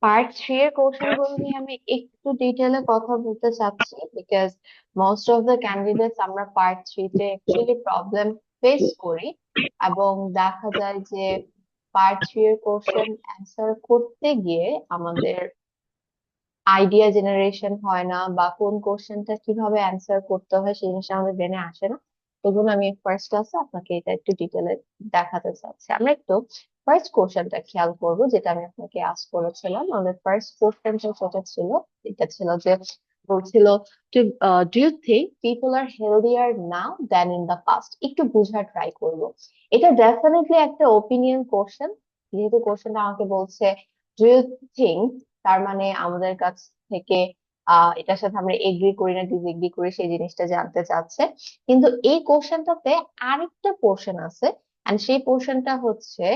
Part three এর question গুলো নিয়ে আমি একটু ডিটেলে কথা বলতে চাচ্ছি, because most of the candidates আমরা পার্ট থ্রি তে অ্যাকচুয়ালি প্রবলেম ফেস করি, এবং দেখা যায় যে পার্ট থ্রি এর কোশ্চেন অ্যান্সার করতে গিয়ে আমাদের আইডিয়া জেনারেশন হয় না, বা কোন কোশ্চেনটা কিভাবে অ্যান্সার করতে হয় সেই জিনিসটা আমাদের ব্রেনে আসে না। তখন আমি ফার্স্ট ক্লাসে আপনাকে এটা একটু ডিটেলে দেখাতে চাচ্ছি। আমরা একটু ফার্স্ট কোশ্চেনটা খেয়াল করব, যেটা আমি আপনাকে আস্ক করেছিলাম। আমাদের ফার্স্ট কোশ্চেনটা যেটা ছিল, এটা ছিল যে বলছিল, do you think people are healthier now than in the past. একটু বোঝার ট্রাই করব। এটা ডেফিনেটলি একটা ওপিনিয়ন কোশ্চেন। যেহেতু কোশ্চেনটা আমাকে বলছে ডু ইউ থিঙ্ক, তার মানে আমাদের কাছ থেকে এটার সাথে আমরা এগ্রি করি না ডিসএগ্রি করি সেই জিনিসটা জানতে চাচ্ছে। কিন্তু এই কোশ্চেনটাতে আরেকটা পোর্শন আছে, এন্ড সেই পোর্শনটা হচ্ছে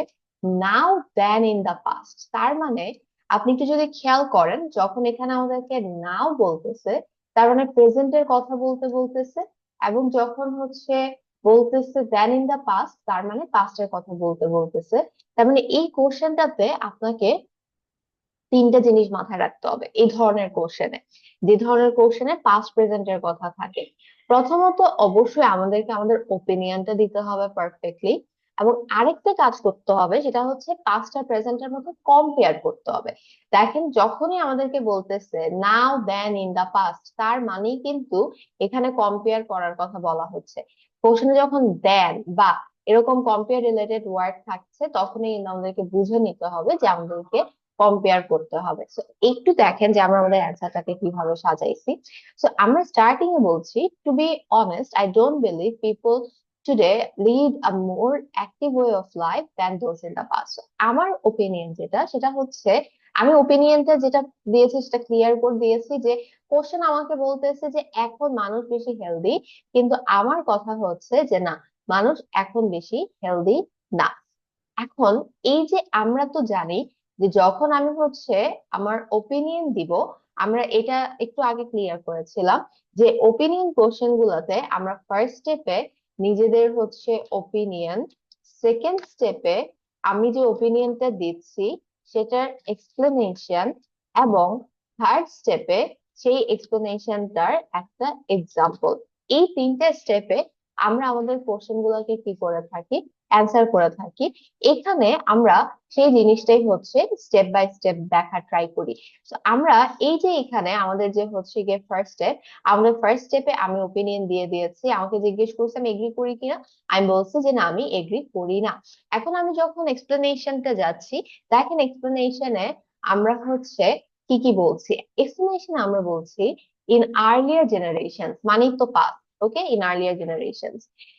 নাও দেন ইন দা পাস্ট। তার মানে আপনি একটু যদি খেয়াল করেন, যখন এখানে আমাদেরকে নাও বলতেছে, তার মানে প্রেজেন্টের কথা বলতে বলতেছে, এবং যখন হচ্ছে বলতেছে দেন ইন দা পাস্ট, তার মানে পাস্টের কথা বলতে বলতেছে। তার মানে এই কোশ্চেনটাতে আপনাকে তিনটা জিনিস মাথায় রাখতে হবে এই ধরনের কোশ্চেনে। যে ধরনের কোশ্চেনে পাস্ট প্রেজেন্টের কথা থাকে, প্রথমত অবশ্যই আমাদেরকে আমাদের ওপিনিয়নটা দিতে হবে পারফেক্টলি, এবং আরেকটা কাজ করতে হবে, সেটা হচ্ছে পাস্ট আর প্রেজেন্টের মধ্যে কম্পেয়ার করতে হবে। দেখেন, যখনই আমাদেরকে বলতেছে নাও দেন ইন দা পাস্ট, তার মানেই কিন্তু এখানে কম্পেয়ার করার কথা বলা হচ্ছে। কোশ্চেনে যখন দেন বা এরকম কম্পেয়ার রিলেটেড ওয়ার্ড থাকছে, তখনই আমাদেরকে বুঝে নিতে হবে যে আমাদেরকে কম্পেয়ার করতে হবে। সো একটু দেখেন যে আমরা আমাদের অ্যান্সারটাকে কিভাবে সাজাইছি। সো আমরা স্টার্টিং এ বলছি, to be honest I don't believe people today lead a more active way of life than those in the past. আমার ওপিনিয়ন যেটা, সেটা হচ্ছে, আমি ওপিনিয়নটা যেটা দিয়েছি সেটা ক্লিয়ার করে দিয়েছি, যে কোশ্চেন আমাকে বলতেছে যে এখন মানুষ বেশি হেলদি, কিন্তু আমার কথা হচ্ছে যে না, মানুষ এখন বেশি হেলদি না। এখন এই যে আমরা তো জানি যে যখন আমি হচ্ছে আমার ওপিনিয়ন দিব, আমরা এটা একটু আগে ক্লিয়ার করেছিলাম যে ওপিনিয়ন কোশ্চেন গুলোতে আমরা ফার্স্ট স্টেপে নিজেদের হচ্ছে ওপিনিয়ন, সেকেন্ড স্টেপে আমি যে ওপিনিয়নটা দিচ্ছি সেটার এক্সপ্লেনেশন, এবং থার্ড স্টেপে সেই এক্সপ্লেনেশনটার একটা এক্সাম্পল। এই তিনটা স্টেপে আমরা আমাদের কোশ্চেন গুলোকে কি করে থাকি, অ্যান্সার করে থাকি। এখানে আমরা সেই জিনিসটাই হচ্ছে স্টেপ বাই স্টেপ দেখা ট্রাই করি। তো আমরা এই যে এখানে আমাদের যে হচ্ছে গিয়ে ফার্স্ট স্টেপ, আমাদের ফার্স্ট স্টেপে আমি ওপিনিয়ন দিয়ে দিয়েছি, আমাকে জিজ্ঞেস করছে আমি এগ্রি করি কিনা, আমি বলছি যে না, আমি এগ্রি করি না। এখন আমি যখন এক্সপ্লেনেশনটা যাচ্ছি, দেখেন এক্সপ্লেনেশনে আমরা হচ্ছে কি কি বলছি। এক্সপ্লেনেশনে আমরা বলছি ইন আর্লিয়ার জেনারেশন, মানে তো past, okay, in earlier generation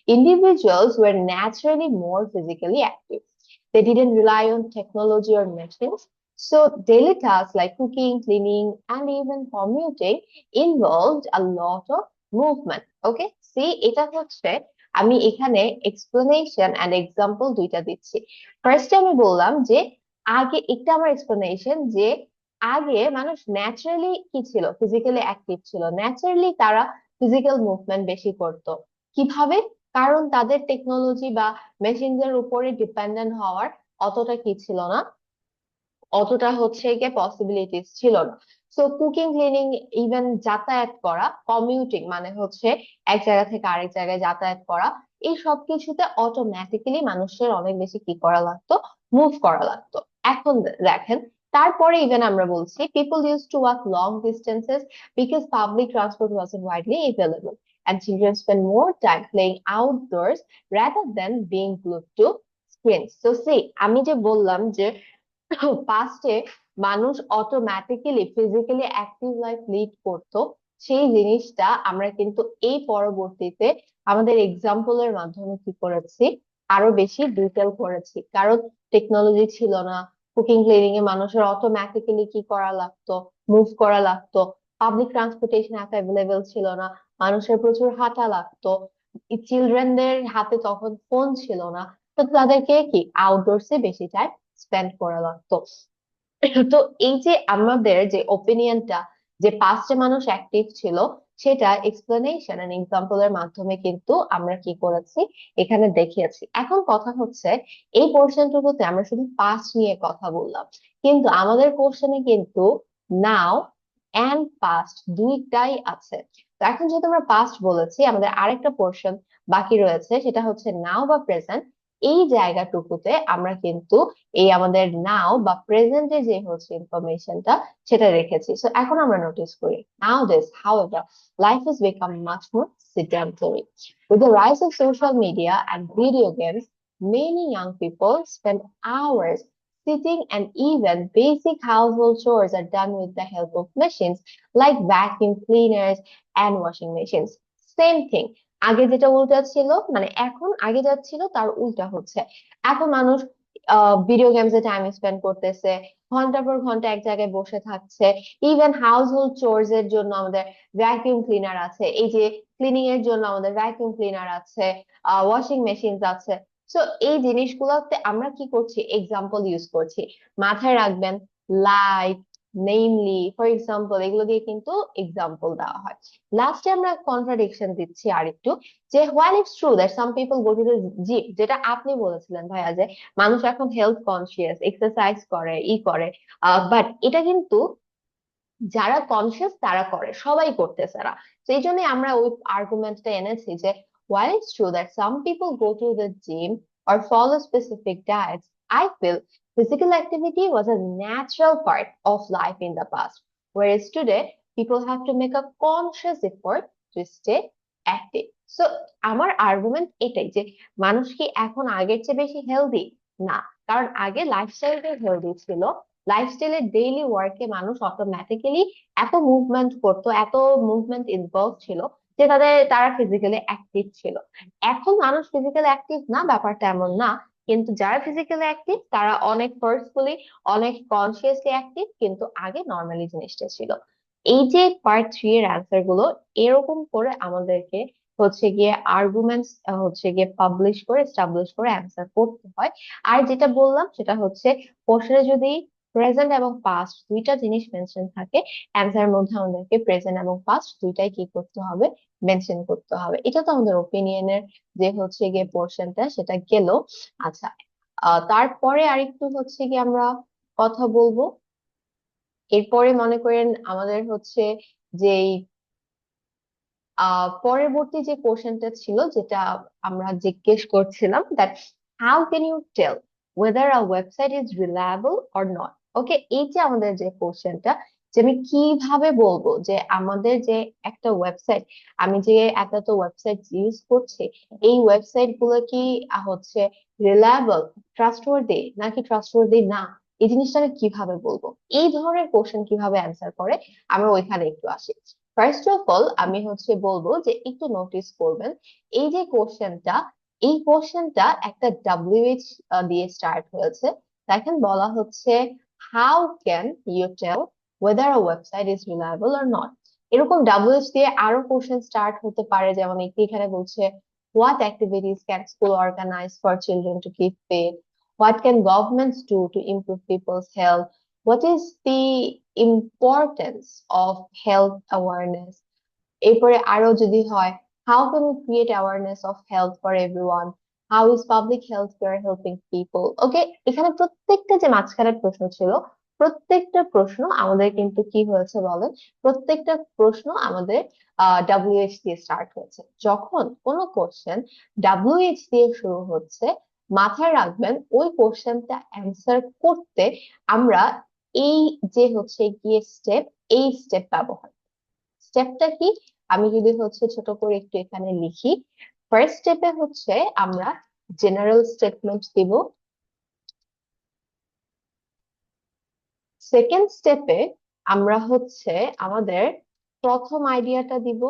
individuals were naturally more physically active. They didn't rely on technology or machines. So daily tasks like cooking, cleaning, and even commuting involved a lot of movement. Okay? See, এটা হচ্ছে আমি এখানে explanation and example দুইটা দিচ্ছি। ফার্স্টে আমি বললাম যে আগে একটা আমার explanation, যে আগে মানুষ ন্যাচারালি কি ছিল, ফিজিক্যালি অ্যাক্টিভ ছিল, ন্যাচারালি তারা ফিজিক্যাল মুভমেন্ট বেশি করতো। কিভাবে? কারণ তাদের টেকনোলজি বা মেশিনদের উপরে ডিপেন্ডেন্ট হওয়ার অতটা কি ছিল না, অতটা হচ্ছে গিয়ে পসিবিলিটিস ছিল না। সো কুকিং, ক্লিনিং, ইভেন যাতায়াত করা, কমিউটিং মানে হচ্ছে এক জায়গা থেকে আরেক জায়গায় যাতায়াত করা, এই সব কিছুতে অটোমেটিক্যালি মানুষের অনেক বেশি কি করা লাগতো, মুভ করা লাগতো। এখন দেখেন, তারপরে ইভেন আমরা বলছি people use to walk long distances because public transport wasn't widely available, and children spend more time playing outdoors rather than being glued to screens. So see, আমি যে বললাম যে পাস্টে মানুষ automatically physically active life lead করতো, সেই জিনিসটা আমরা কিন্তু এই পরবর্তীতে আমাদের এক্সাম্পলের মাধ্যমে কি করেছি, আরো বেশি ডিটেল করেছি। কারণ টেকনোলজি ছিল না, কুকিং ক্লিনিং এ মানুষের অটোমেটিক্যালি কি করা লাগতো, মুভ করা লাগতো। পাবলিক ট্রান্সপোর্টেশন এত অ্যাভেলেবেল ছিল না, মানুষের প্রচুর হাঁটা লাগতো। চিলড্রেনদের হাতে তখন ফোন ছিল না, তো তাদেরকে কি আউটডোরসে বেশি টাইম স্পেন্ড করা লাগতো। তো এই যে আমাদের যে ওপিনিয়নটা, যে পাস্টে মানুষ অ্যাক্টিভ ছিল, সেটা এক্সপ্লেনেশন এন্ড এক্সাম্পল এর মাধ্যমে কিন্তু আমরা কি করেছি এখানে দেখিয়েছি। এখন কথা হচ্ছে এই পোর্শনটুকুতে আমরা শুধু পাস্ট নিয়ে কথা বললাম, কিন্তু আমাদের কোশ্চেনে কিন্তু নাও এন্ড পাস্ট দুইটাই আছে। তো এখন যেহেতু আমরা পাস্ট বলেছি, আমাদের আরেকটা পোর্শন বাকি রয়েছে, সেটা হচ্ছে নাও বা প্রেজেন্ট। এই জায়গাটুকুতে আমরা কিন্তু এই আমাদের নাও বা প্রেজেন্টে যে হচ্ছে ইনফরমেশনটা সেটা রেখেছি। সো এখন আমরা নোটিস করি nowadays however life has become much more sedentary. With the rise of social media and video games, many young people spend hours sitting, and even basic household chores are done with the help of machines like vacuum cleaners and washing machines. Same thing. আগে যেটা উল্টা ছিল, মানে এখন আগে যা ছিল তার উল্টা হচ্ছে। এখন মানুষ ভিডিও গেমসে টাইম স্পেন্ড করতেছে, ঘন্টার পর ঘন্টা এক জায়গায় বসে থাকছে। ইভেন হাউস হোল্ড চোরস এর জন্য আমাদের ভ্যাকুয়াম ক্লিনার আছে, এই যে ক্লিনিং এর জন্য আমাদের ভ্যাকুয়াম ক্লিনার আছে, ওয়াশিং মেশিন আছে। সো এই জিনিসগুলোতে আমরা কি করছি, এক্সাম্পল ইউজ করছি। মাথায় রাখবেন, লাইক, নেমলি, ফর এক্সাম্পল, এগুলো দিয়ে কিন্তু এক্সাম্পল দেওয়া হয়। লাস্টে আমরা কন্ট্রাডিকশন দিচ্ছি আরেকটু, যে while it's true that some people go to the gym, যেটা আপনি বলেছিলেন ভাইয়া, যে মানুষ এখন হেলথ কনসিয়াস, এক্সারসাইজ করে, করে, বাট এটা কিন্তু যারা কনসিয়াস তারা করে, সবাই করতেছে না। তো এই জন্য আমরা ওই আর্গুমেন্টটা এনেছি যে while it's true that some people go to the gym or follow specific diets, I feel physical activity was a natural part of life in the past, whereas today people have to make a conscious effort to stay active. So আমার argument এটাই, যে মানুষ কি এখন আগের চেয়ে বেশি healthy? না, কারণ আগে লাইফস্টাইলটা হেলদি ছিল। লাইফস্টাইলের ডেইলি ওয়ার্কে মানুষ অটোমেটিক্যালি এত মুভমেন্ট করতো, এত মুভমেন্ট ইনভলভ ছিল যে তারা ফিজিক্যালি অ্যাক্টিভ ছিল। এখন মানুষ ফিজিক্যালি অ্যাক্টিভ না, ব্যাপারটা এমন না। কিন্তু যারা ফিজিক্যালি অ্যাক্টিভ তারা অনেক ফোর্সফুলি, অনেক কনসিয়াসলি অ্যাক্টিভ, কিন্তু আগে নর্মালি জিনিসটা ছিল। এই যে পার্ট 3 এর অ্যান্সার গুলো এরকম করে আমাদেরকে হচ্ছে গিয়ে আর্গুমেন্টস হচ্ছে গিয়ে পাবলিশ করে, এস্টাবলিশ করে অ্যান্সার করতে হয়। আর যেটা বললাম সেটা হচ্ছে, কোশ্চেনে যদি প্রেজেন্ট এবং পাস্ট দুইটা জিনিস মেনশন থাকে, অ্যান্সারের মধ্যে আমাদেরকে প্রেজেন্ট এবং পাস্ট দুইটাই কি করতে হবে, মেনশন করতে হবে। এটা তো আমাদের ওপিনিয়নের যে হচ্ছে গিয়ে পোর্শনটা সেটা গেল। আচ্ছা, তারপরে আরেকটু হচ্ছে গিয়ে আমরা কথা বলবো। এরপরে মনে করেন আমাদের হচ্ছে যে পরবর্তী যে কোশ্চেনটা ছিল, যেটা আমরা জিজ্ঞেস করছিলাম, that how can you tell whether a website is reliable or not. Okay, এই যে আমাদের যে কোশ্চেনটা, যে আমি কিভাবে বলবো যে আমাদের যে একটা ওয়েবসাইট, আমি যে এত এত ওয়েবসাইট ইউজ করছি, এই ওয়েবসাইট গুলো কি হচ্ছে রিলায়েবল, ট্রাস্টওয়ার্দি নাকি ট্রাস্টওয়ার্দি না, এই জিনিসটা আমি কিভাবে বলবো, এই ধরনের কোশ্চেন কিভাবে অ্যান্সার করে, আমরা ওইখানে একটু আসি। ফার্স্ট অফ অল আমি হচ্ছে বলবো যে একটু নোটিস করবেন, এই যে কোশ্চেনটা, এই কোশ্চেনটা একটা WH দিয়ে স্টার্ট হয়েছে। দেখেন বলা হচ্ছে how can you tell whether a website is reliable or not. এরকম WH দিয়ে আরো কোশ্চেন স্টার্ট হতে পারে, যেমন একটি এখানে বলছে what activities can school organise for children to keep fit, what can governments do to improve people's health, what is the importance of health awareness। এরপরে আরো যদি হয়, how can we create awareness of health for everyone, how is public health care helping people। ওকে, এখানে প্রত্যেকটা যে মাঝখানের প্রশ্ন ছিল, প্রত্যেকটা প্রশ্ন আমাদের কিন্তু কি হয়েছে বলেন, প্রত্যেকটা প্রশ্ন আমাদের WH দিয়ে স্টার্ট হয়েছে। যখন কোনো কোশ্চেন WH দিয়ে শুরু হচ্ছে, মাথায় রাখবেন ওই কোশ্চেনটা অ্যান্সার করতে আমরা এই যে হচ্ছে গিয়ে স্টেপ, এই স্টেপ ব্যবহার। স্টেপটা কি, আমি যদি হচ্ছে ছোট করে একটু এখানে লিখি, ফার্স্ট স্টেপে হচ্ছে আমরা জেনারেল স্টেটমেন্ট দিব। সেকেন্ড স্টেপে আমরা হচ্ছে আমাদের প্রথম আইডিয়াটা দিব।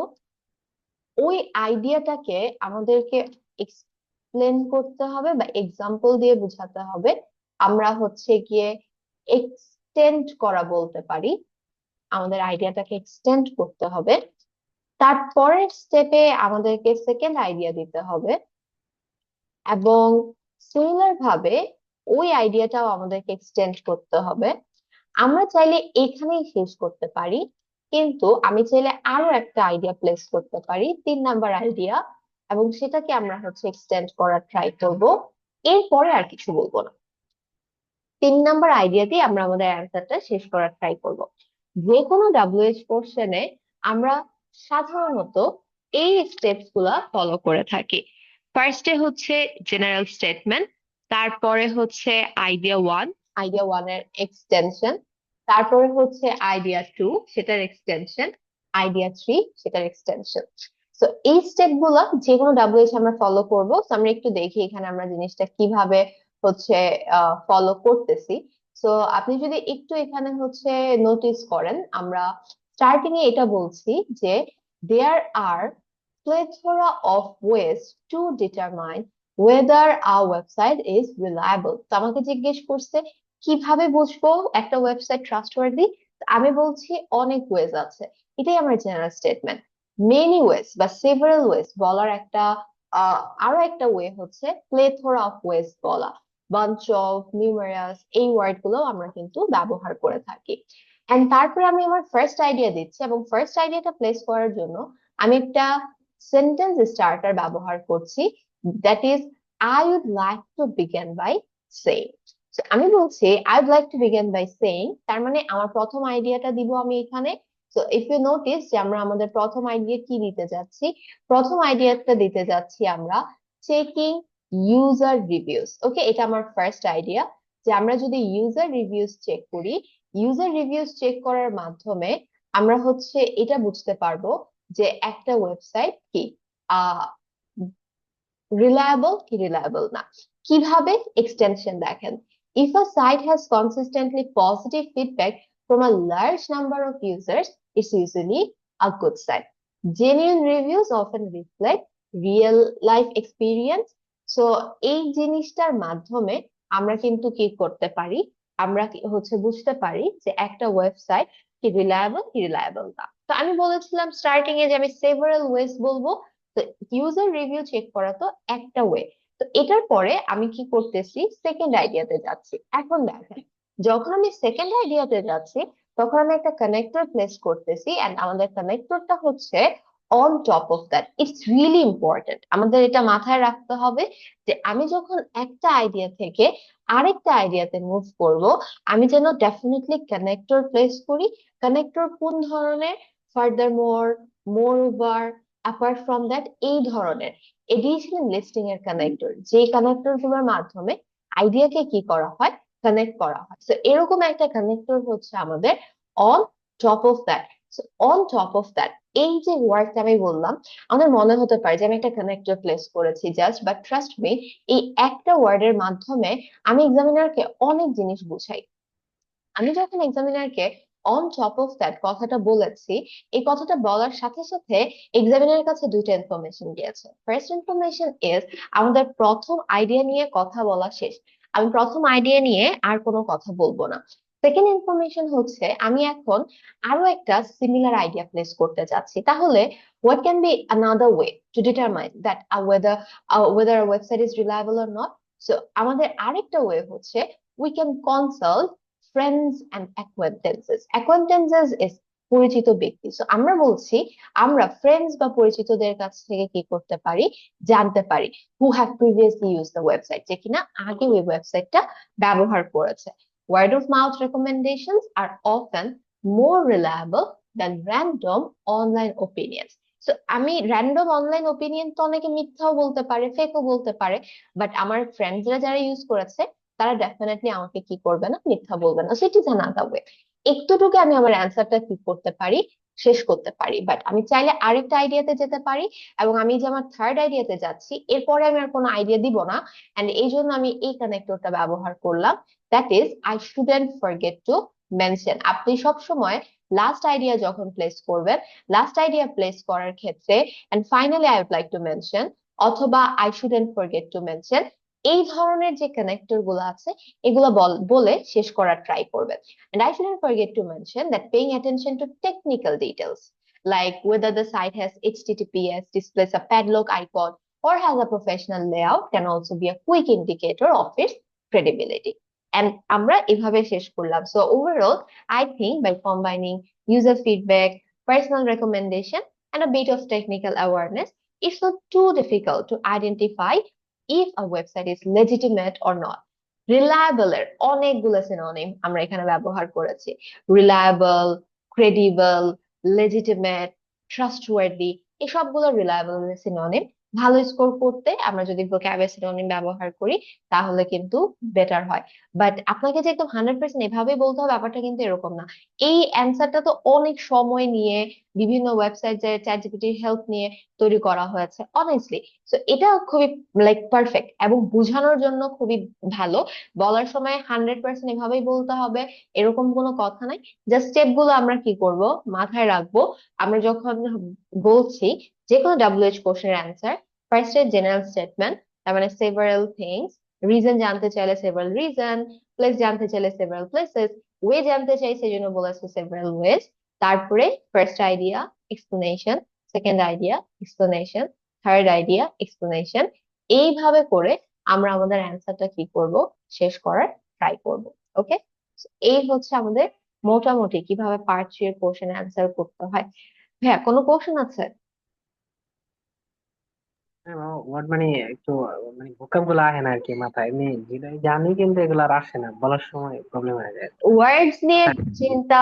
ওই আইডিয়াটাকে আমাদেরকে এক্সপ্লেন করতে হবে বা এক্সাম্পল দিয়ে বোঝাতে হবে। আমরা হচ্ছে গিয়ে এক্সটেন্ড করা বলতে পারি, আমাদের আইডিয়াটাকে এক্সটেন্ড করতে হবে। তারপরের স্টেপে আমাদেরকে সেকেন্ড আইডিয়া দিতে হবে, এবং সিমিলার ভাবে ওই আইডিয়াটাও আমাদেরকে এক্সটেন্ড করতে হবে। আমরা চাইলে এখানেই শেষ করতে পারি, কিন্তু আমি চাইলে আরো একটা আইডিয়া প্লেস করতে পারি, 3 নাম্বার আইডিয়া, এবং সেটাকে আমরা এক্সটেন্ড করার ট্রাই করব। এরপরে আর কিছু বলবো না। 3 নাম্বার আইডিয়া দিয়ে আমরা আমাদের অ্যান্সারটা শেষ করার ট্রাই করব। যে কোনো ডাব্লিউএইচ কোশ্চেনে আমরা সাধারণত এই স্টেপস গুলা ফলো করে থাকি। ফার্স্টে জেনারেল স্টেটমেন্ট, তারপরে আইডিয়া 1, আইডিয়া 1 এর এক্সটেনশন, তারপরে আইডিয়া 2, সেটার এক্সটেনশন, আইডিয়া 3, সেটার এক্সটেনশন। তো এই স্টেপ গুলা যে কোনো ডাব্লিউএইচ আমরা ফলো করবো। তো আমরা একটু দেখি এখানে আমরা জিনিসটা কিভাবে হচ্ছে ফলো করতেছি। তো আপনি যদি একটু এখানে নোটিস করেন, আমরা স্টার্টিং এ এটা বলছি যে দেয়ার আর plethora of ways to determine whether our website is reliable। তো আমাকে জিজ্ঞেস করছে কিভাবে বুঝবো একটা ওয়েবসাইট ট্রাস্টওয়ার্দি। আমি বলছি অনেক ওয়েজ আছে। এটাই আমার জেনারেল স্টেটমেন্ট। মেনি ওয়েজ বা সেভারাল ওয়েজ বলার একটা আরো একটা ওয়ে প্লেথোরা অফ ওয়েজ বলা, বাঞ্চ অফ, নিউমেরাস, এই ওয়ার্ড গুলো আমরা কিন্তু ব্যবহার করে থাকি। এন্ড তারপরে আমি আমার ফার্স্ট আইডিয়া দিচ্ছি, এবং ফার্স্ট আইডিয়াটা প্লেস করার জন্য আমি একটা সেন্টেন্স স্টার্টার ব্যবহার করছি, that is I would like to begin by saying. আমি বলছি I would like to begin by saying, তার মানে আমার প্রথম আইডিয়াটা দিব আমি এখানে। সো ইফ ইউ নোটিস যে আমরা আমাদের প্রথম আইডিয়া কি দিতে যাচ্ছি, প্রথম আইডিয়াটা দিতে যাচ্ছি আমরা চেকিং ইউজার রিভিউজ। ওকে, এটা আমার ফার্স্ট আইডিয়া, যে আমরা যদি ইউজার রিভিউজ চেক করি, ইউজার রিভিউজ চেক করার মাধ্যমে আমরা এটা বুঝতে পারবো যে একটা ওয়েবসাইট কি রিলায়েবল কি রিলায়েবল না। কিভাবে? এক্সটেনশন দেখেন, if a site has consistently positive feedback from a large number of users, it's usually a good sign. Genuine reviews often reflect real life experience. So এই জিনিসটার মাধ্যমে আমরা কিন্তু কি করতে পারি, আমরা বুঝতে পারি যে একটা ওয়েবসাইট কি রিলায়েবল কি রিলায়েবল না। তো আমি বলেছিলাম স্টার্টিং এ যে আমি সেভারাল ওয়েজ বলবো। তো ইউজার রিভিউ চেক করা তো একটা ওয়ে। তো এটার পরে আমি কি করতেছি, সেকেন্ড আইডিয়াতে যাচ্ছি। এখন দেখেন, যখন আমি সেকেন্ড আইডিয়াতে যাচ্ছি তখন আমি একটা কানেক্টর প্লেস করতেছি, এন্ড আমাদের কানেক্টরটা on top of that. It's really important, আমাদের এটা মাথায় রাখতে হবে যে আমি যখন একটা আইডিয়া থেকে আরেকটা আইডিয়াতে মুভ করব, আমি যেন ডেফিনেটলি কানেক্টর প্লেস করি। কানেক্টর কোন ধরনের? Further more, more over, apart from that, এই ধরনের এডিশনাল লিস্টিং এর কানেক্টর, যে কানেক্টর গুলোর মাধ্যমে আইডিয়াকে কি করা হয়, কানেক্ট করা হয়। তো এরকম একটা কানেক্টর আমাদের on top of that. On top of that, এই যে ওয়ার্ডটা আমি বললাম, আমাদের মনে হতে পারে যে আমি একটা কানেক্টর প্লেস করেছি জাস্ট, বাট ট্রাস্ট মি, এই একটা ওয়ার্ডের মাধ্যমে আমি এক্সামিনারকে অনেক জিনিস বুঝাই। আমি যখন এক্সামিনারকে অন টপ অফ দ্যাট কথাটা বলেছি, এই কথাটা বলার সাথে সাথে এক্সামিনারের কাছে দুইটা ইনফরমেশন গিয়েছে। ফার্স্ট ইনফরমেশন ইজ আমাদের প্রথম আইডিয়া নিয়ে কথা বলা শেষ, আমি প্রথম আইডিয়া নিয়ে আর কোনো কথা বলবো না। সেকেন্ড ইনফরমেশন আমি এখন আরো একটা সিমিলার আইডিয়া প্লেস করতে যাচ্ছি। তাহলে what can be another way to determine that whether a website is reliable or not? So আমাদের আরেকটা way we can consult friends and acquaintances. Acquaintances is পরিচিত ব্যক্তি। সো আমরা বলছি আমরা ফ্রেন্ডস বা পরিচিতদের কাছ থেকে কি করতে পারি, জানতে পারি, who have previously use the website, যে কিনা আগে ওই ওয়েবসাইটটা ব্যবহার করেছে। Word of mouth recommendations are often more reliable than random online opinions. So আমি র্যান্ডম অনলাইন ওপিনিয়ন তো অনেকে মিথ্যাও বলতে পারে, ফেকও বলতে পারে, বাট আমার ফ্রেন্ডসরা যারা ইউজ করেছে তারা ডেফিনেটলি আমাকে কি করবে না, মিথ্যা বলবে না। So it is another way. একটুটুকু আমি আমার অ্যান্সারটা কি করতে পারি, শেষ করতে পারি, বাট আমি চাইলে আরেকটা আইডিয়াতে যেতে পারি। এবং আমি যে আমার থার্ড আইডিয়াতে যাচ্ছি, এরপরে আমি আর কোনো আইডিয়া দিব না, এন্ড এই জন্য আমি এই কানেক্টরটা ব্যবহার করলাম, that is I shouldn't forget to mention. আপনি সব সময় লাস্ট আইডিয়া যখন প্লেস করবেন, লাস্ট আইডিয়া প্লেস করার ক্ষেত্রে and finally I would like to mention অথবা I shouldn't forget to mention, এই ধরনের যে কানেক্টর গুলো আছে এগুলো বলে শেষ করার ট্রাই করবেন। And I shouldn't forget to mention that paying attention to technical details like whether the site has HTTPS, displays a padlock icon, or has a professional layout can also be a quick indicator of its credibility. And আমরা এভাবে শেষ করলাম। So overall, I think by combining user feedback, personal recommendation, and a bit of technical awareness. It's not too difficult to identify if a website is legitimate or not. Reliable এর অনেকগুলো synonym আমরা এখানে ব্যবহার করেছি। Reliable, credible, legitimate, trustworthy, এই সবগুলো reliable synonym. ভালো score করতে আমরা যদি ভোক্যাবুলারি সিনোনিম ব্যবহার করি তাহলে কিন্তু বেটার হয়। বাট আপনাকে যে একদম 100% এভাবেই বলতে হবে ব্যাপারটা কিন্তু এরকম না। এই অ্যান্সারটা তো অনেক সময় নিয়ে বিভিন্ন ওয়েবসাইট যে চ্যাট জিপিটির হেল্প নিয়ে তৈরি করা হয়েছে অনেস্টলি। তো এটা খুবই লাইক পারফেক্ট এবং বোঝানোর জন্য খুবই ভালো। বলার সময় 100% এভাবেই বলতে হবে এরকম কোনো কথা নাই। জাস্ট স্টেপ গুলো আমরা কি করব মাথায় রাখবো। আমরা যখন বলছি যে কোনো WH কোশ্চেনের অ্যান্সার, ফার্স্টে জেনারেল স্টেটমেন্ট, তার মানে সেভারাল থিংস, রিজন জানতে চাইলে সেভারাল রিজন, প্লেস জানতে চাইলে সেভারাল প্লেসেস, ওয়ে জানতে চাই সেজন্য বলেছে সেভারাল ওয়েজ। তারপরে first idea, explanation, second idea, explanation, third idea, explanation. এইভাবে করে আমরা আমাদের অ্যান্সারটা কি করব শেষ করার ট্রাই করব। ওকে, এই হচ্ছে আমাদের মোটামুটি কিভাবে পার্ট 3 এর কোশ্চেন অ্যান্সার করতে হয়। হ্যাঁ, কোনো কোশ্চেন আছে? ওয়ার্ড মানে একটু মানে ভোকাব গুলো আসে না আর কি মাথায়, এমনি যেটা জানি কিন্তু এগুলো আর আসে না, বলার সময় প্রবলেম হয়ে যায়। ওয়ার্ডস নিয়ে চিন্তা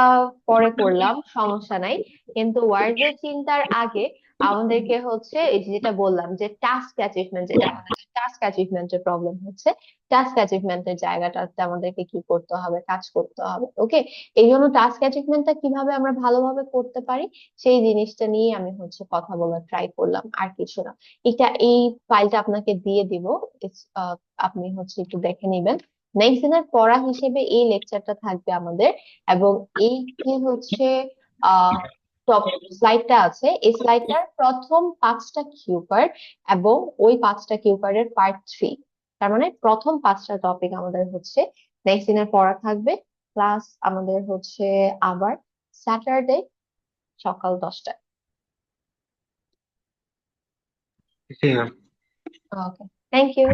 পরে করলাম, সমস্যা নাই। কিন্তু ওয়ার্ডস এর চিন্তার আগে আমাদেরকে হচ্ছে এই যে যেটা বললাম যে টাস্ক অ্যাচিভমেন্ট, যেটা আমাদের টাস্ক অ্যাচিভমেন্টের প্রবলেম হচ্ছে, টাস্ক অ্যাচিভমেন্টের জায়গাটাতে আমাদেরকে কি করতে হবে, কাজ করতে হবে। ওকে, এই জন্য টাস্ক অ্যাচিভমেন্টটা কিভাবে আমরা ভালোভাবে করতে পারি সেই জিনিসটা নিয়ে আমি হচ্ছে কথা বলার ট্রাই করলাম, আর কিছু না। এটা এই ফাইলটা আপনাকে দিয়ে দিব। আপনি হচ্ছে একটু দেখে নিবেন। নেক্সট দিনের পড়া হিসেবে এই লেকচারটা থাকবে আমাদের। এবং এই যে হচ্ছে আহ টপ স্লাইডটা আছে, এই স্লাইডটার প্রথম 5টা কিউ কার্ড এবং ওই 5টা কিউ কার্ডের পার্ট 3। তার মানে প্রথম 5টা টপিক আমাদের হচ্ছে নেক্সট দিনের পড়া থাকবে। ক্লাস আমাদের হচ্ছে আবার স্যাটারডে সকাল 10টায়। জি ma'am. Okay, thank you.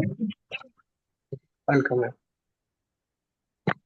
Welcome.